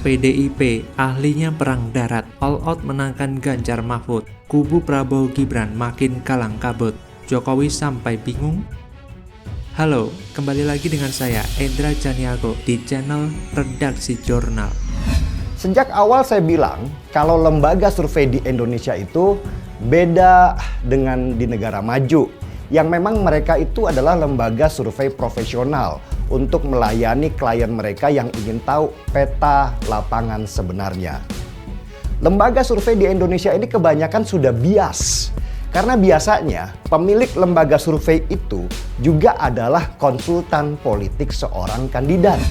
PDIP ahlinya perang darat, all out menangkan Ganjar Mahfud. Kubu Prabowo Gibran makin kalang kabut. Jokowi sampai bingung. Halo, kembali lagi dengan saya Endra Janiago di channel Redaksi Jurnal. Sejak awal saya bilang kalau lembaga survei di Indonesia itu beda dengan di negara maju, yang memang mereka itu adalah lembaga survei profesional untuk melayani klien mereka yang ingin tahu peta lapangan sebenarnya. Lembaga survei di Indonesia ini kebanyakan sudah bias, karena biasanya pemilik lembaga survei itu juga adalah konsultan politik seorang kandidat.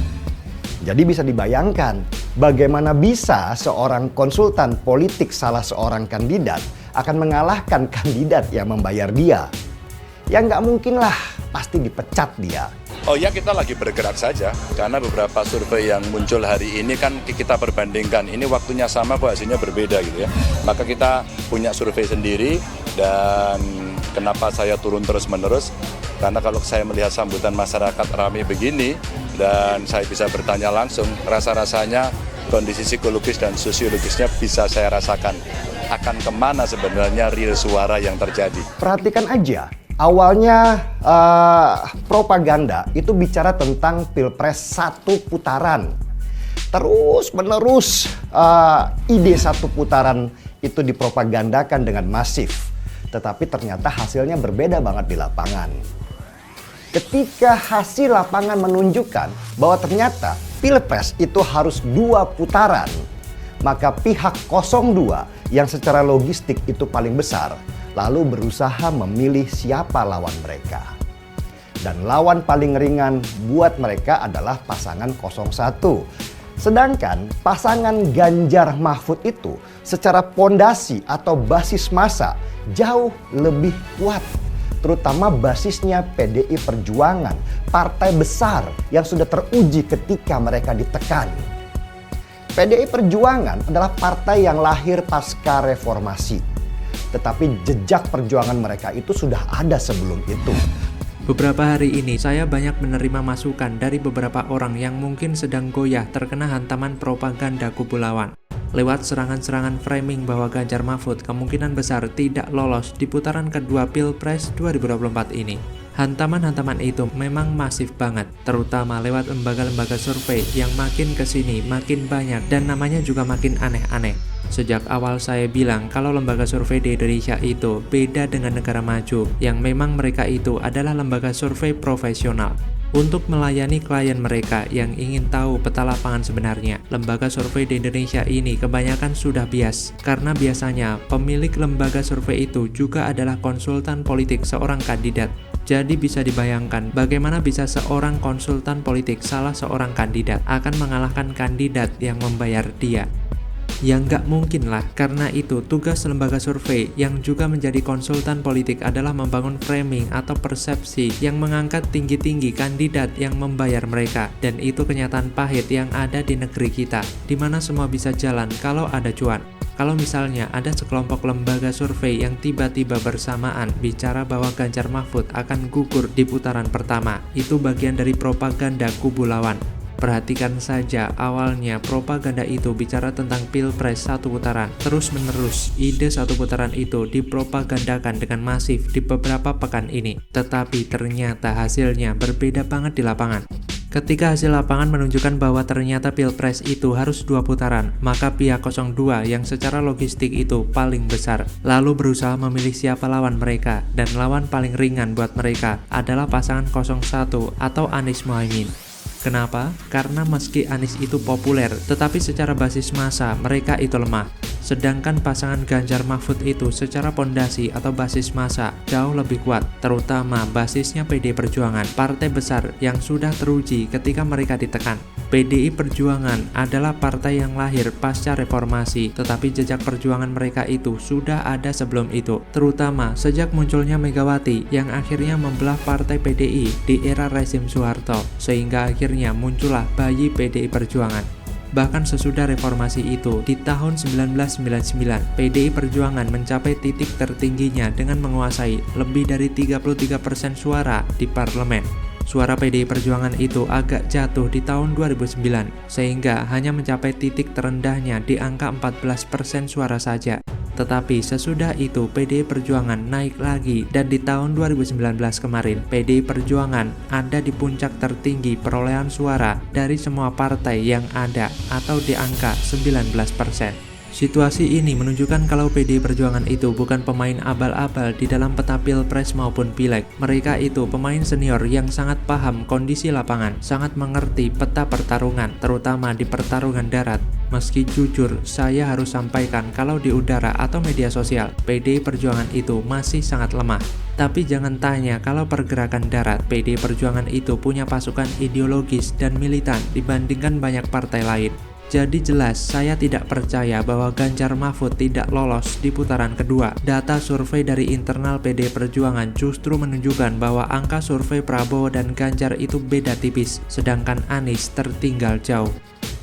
Jadi bisa dibayangkan bagaimana bisa seorang konsultan politik salah seorang kandidat akan mengalahkan kandidat yang membayar dia. Ya nggak mungkin lah, pasti dipecat dia. Oh ya, kita lagi bergerak saja, karena beberapa survei yang muncul hari ini kan kita perbandingkan, ini waktunya sama kok hasilnya berbeda gitu ya. Maka kita punya survei sendiri, dan kenapa saya turun terus-menerus, karena kalau saya melihat sambutan masyarakat ramai begini, dan saya bisa bertanya langsung, rasa-rasanya kondisi psikologis dan sosiologisnya bisa saya rasakan. Akan kemana sebenarnya real suara yang terjadi. Perhatikan aja. Awalnya propaganda itu bicara tentang pilpres satu putaran. Terus menerus ide satu putaran itu dipropagandakan dengan masif. Tetapi ternyata hasilnya berbeda banget di lapangan. Ketika hasil lapangan menunjukkan bahwa ternyata pilpres itu harus 2 putaran, maka pihak 02 yang secara logistik itu paling besar lalu berusaha memilih siapa lawan mereka. Dan lawan paling ringan buat mereka adalah pasangan 01. Sedangkan pasangan Ganjar Mahfud itu secara pondasi atau basis massa jauh lebih kuat. Terutama basisnya PDI Perjuangan, partai besar yang sudah teruji ketika mereka ditekan. PDI Perjuangan adalah partai yang lahir pasca reformasi. Tetapi jejak perjuangan mereka itu sudah ada sebelum itu. Beberapa hari ini saya banyak menerima masukan dari beberapa orang yang mungkin sedang goyah terkena hantaman propaganda kubu lawan. Lewat serangan-serangan framing bahwa Ganjar Mahfud kemungkinan besar tidak lolos di putaran kedua Pilpres 2024 ini. Hantaman-hantaman itu memang masif banget, terutama lewat lembaga-lembaga survei yang makin kesini makin banyak dan namanya juga makin aneh-aneh. Sejak awal saya bilang kalau lembaga survei di Indonesia itu beda dengan negara maju, yang memang mereka itu adalah lembaga survei profesional untuk melayani klien mereka yang ingin tahu peta lapangan sebenarnya. Lembaga survei di Indonesia ini kebanyakan sudah bias, karena biasanya pemilik lembaga survei itu juga adalah konsultan politik seorang kandidat. Jadi bisa dibayangkan bagaimana bisa seorang konsultan politik salah seorang kandidat akan mengalahkan kandidat yang membayar dia. Ya nggak mungkin lah, karena itu tugas lembaga survei yang juga menjadi konsultan politik adalah membangun framing atau persepsi yang mengangkat tinggi-tinggi kandidat yang membayar mereka. Dan itu kenyataan pahit yang ada di negeri kita, di mana semua bisa jalan kalau ada cuan. Kalau misalnya ada sekelompok lembaga survei yang tiba-tiba bersamaan bicara bahwa Ganjar Mahfud akan gugur di putaran pertama, itu bagian dari propaganda kubu lawan. Perhatikan saja, awalnya propaganda itu bicara tentang Pilpres satu putaran. Terus-menerus, ide satu putaran itu dipropagandakan dengan masif di beberapa pekan ini. Tetapi ternyata hasilnya berbeda banget di lapangan. Ketika hasil lapangan menunjukkan bahwa ternyata Pilpres itu harus 2 putaran, maka pihak 02 yang secara logistik itu paling besar, lalu berusaha memilih siapa lawan mereka, dan lawan paling ringan buat mereka adalah pasangan 01 atau Anies Mohaimin. Kenapa? Karena meski Anies itu populer, tetapi secara basis massa mereka itu lemah. Sedangkan pasangan Ganjar Mahfud itu secara pondasi atau basis massa jauh lebih kuat, terutama basisnya PDI Perjuangan, partai besar yang sudah teruji ketika mereka ditekan. PDI Perjuangan adalah partai yang lahir pasca reformasi, tetapi jejak perjuangan mereka itu sudah ada sebelum itu, terutama sejak munculnya Megawati yang akhirnya membelah partai PDI di era rezim Soeharto, sehingga akhirnya muncullah bayi PDI Perjuangan. Bahkan sesudah reformasi itu, di tahun 1999, PDI Perjuangan mencapai titik tertingginya dengan menguasai lebih dari 33% suara di parlemen. Suara PDI Perjuangan itu agak jatuh di tahun 2009, sehingga hanya mencapai titik terendahnya di angka 14% suara saja. Tetapi sesudah itu PDI Perjuangan naik lagi, dan di tahun 2019 kemarin PDI Perjuangan ada di puncak tertinggi perolehan suara dari semua partai yang ada, atau di angka 19%. Situasi ini menunjukkan kalau PDI Perjuangan itu bukan pemain abal-abal di dalam peta pilpres maupun pileg. Mereka itu pemain senior yang sangat paham kondisi lapangan, sangat mengerti peta pertarungan, terutama di pertarungan darat. Meski jujur, saya harus sampaikan kalau di udara atau media sosial, PDI Perjuangan itu masih sangat lemah. Tapi jangan tanya kalau pergerakan darat, PDI Perjuangan itu punya pasukan ideologis dan militan dibandingkan banyak partai lain. Jadi jelas saya tidak percaya bahwa Ganjar Mahfud tidak lolos di putaran kedua. Data survei dari internal PDI Perjuangan justru menunjukkan bahwa angka survei Prabowo dan Ganjar itu beda tipis, sedangkan Anies tertinggal jauh.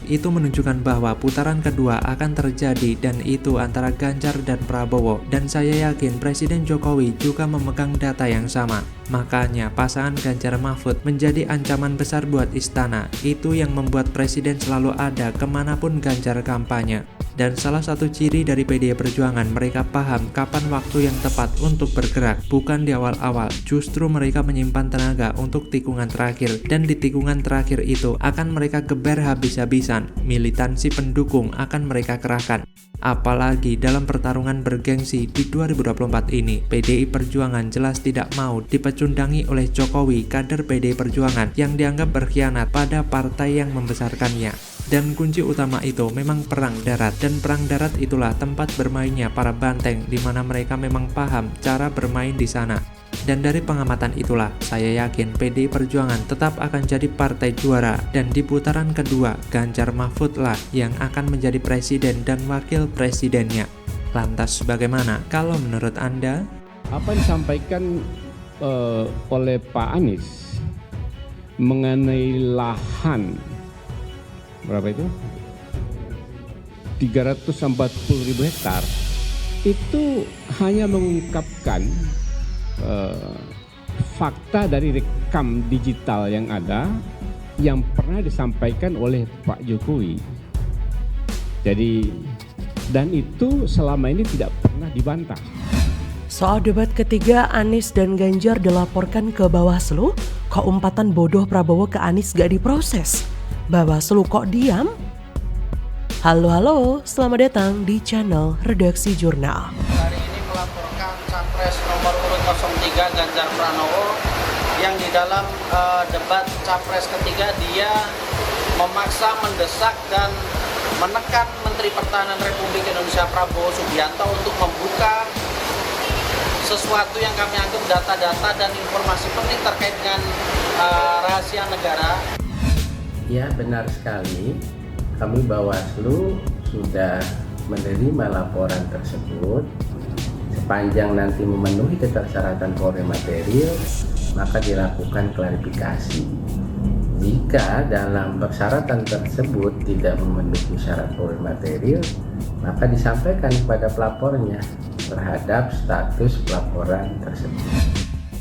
Itu menunjukkan bahwa putaran kedua akan terjadi, dan itu antara Ganjar dan Prabowo, dan saya yakin Presiden Jokowi juga memegang data yang sama. Makanya pasangan Ganjar Mahfud menjadi ancaman besar buat istana. Itu yang membuat Presiden selalu ada kemanapun Ganjar kampanye. Dan salah satu ciri dari PDI Perjuangan, mereka paham kapan waktu yang tepat untuk bergerak, bukan di awal-awal. Justru mereka menyimpan tenaga untuk tikungan terakhir, dan di tikungan terakhir itu akan mereka geber habis-habisan. Militansi pendukung akan mereka kerahkan. Apalagi dalam pertarungan bergengsi di 2024 ini, PDI Perjuangan jelas tidak mau dipecundangi oleh Jokowi, kader PDI Perjuangan yang dianggap berkhianat pada partai yang membesarkannya. Dan kunci utama itu memang perang darat, dan perang darat itulah tempat bermainnya para banteng, di mana mereka memang paham cara bermain di sana. Dan dari pengamatan itulah, saya yakin PDI Perjuangan tetap akan jadi partai juara, dan di putaran kedua, Ganjar Mahfud lah yang akan menjadi presiden dan wakil presidennya. Lantas bagaimana kalau menurut Anda? Apa yang disampaikan oleh Pak Anies mengenai lahan, berapa itu? 340.000 hektar, itu hanya mengungkapkan fakta dari rekam digital yang ada yang pernah disampaikan oleh Pak Jokowi. Jadi, dan itu selama ini tidak pernah dibantah. Soal debat ketiga, Anies dan Ganjar dilaporkan ke Bawaslu. Kok umpatan bodoh Prabowo ke Anies gak diproses? Bawaslu kok diam? Halo, selamat datang di channel Redaksi Jurnal. Hari ini melaporkan Capres nomor urut 03 Ganjar Pranowo yang di dalam debat Capres ketiga dia memaksa, mendesak, dan menekan Menteri Pertahanan Republik Indonesia Prabowo Subianto untuk membuka sesuatu yang kami anggap data-data dan informasi penting terkait dengan rahasia negara. Ya, benar sekali. Kami Bawaslu sudah menerima laporan tersebut. Sepanjang nanti memenuhi ketersyaratan Polri material, maka dilakukan klarifikasi. Jika dalam persyaratan tersebut tidak memenuhi syarat Polri material, maka disampaikan kepada pelapornya terhadap status pelaporan tersebut.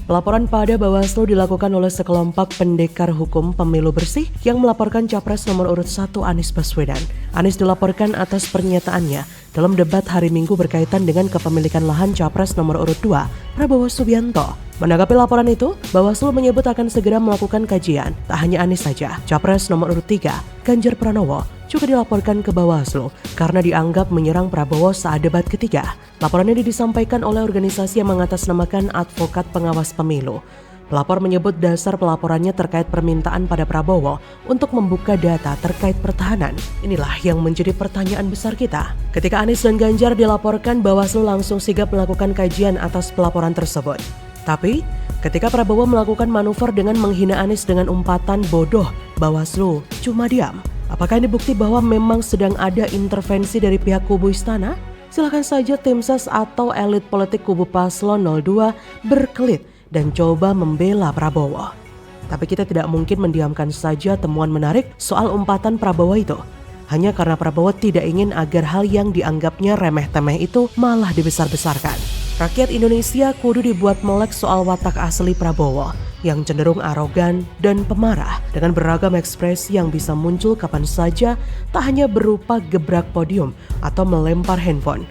Pelaporan pada Bawaslu dilakukan oleh sekelompok pendekar hukum pemilu bersih yang melaporkan Capres nomor urut 1 Anies Baswedan. Anies dilaporkan atas pernyataannya dalam debat hari Minggu berkaitan dengan kepemilikan lahan Capres nomor urut 2 Prabowo Subianto. Menanggapi laporan itu, Bawaslu menyebut akan segera melakukan kajian. Tak hanya Anies saja, Capres nomor urut 3 Ganjar Pranowo juga dilaporkan ke Bawaslu karena dianggap menyerang Prabowo saat debat ketiga. Laporan ini disampaikan oleh organisasi yang mengatasnamakan Advokat Pengawas Pemilu. Pelapor menyebut dasar pelaporannya terkait permintaan pada Prabowo untuk membuka data terkait pertahanan. Inilah yang menjadi pertanyaan besar kita. Ketika Anies dan Ganjar dilaporkan, Bawaslu langsung sigap melakukan kajian atas pelaporan tersebut. Tapi, ketika Prabowo melakukan manuver dengan menghina Anies dengan umpatan bodoh, Bawaslu cuma diam. Apakah ini bukti bahwa memang sedang ada intervensi dari pihak kubu istana? Silakan saja tim ses atau elit politik kubu Paslon 02 berkelit dan coba membela Prabowo. Tapi kita tidak mungkin mendiamkan saja temuan menarik soal umpatan Prabowo itu. Hanya karena Prabowo tidak ingin agar hal yang dianggapnya remeh-temeh itu malah dibesar-besarkan. Rakyat Indonesia kudu dibuat melek soal watak asli Prabowo. yang cenderung arogan dan pemarah dengan beragam ekspresi yang bisa muncul kapan saja, tak hanya berupa gebrak podium atau melempar handphone.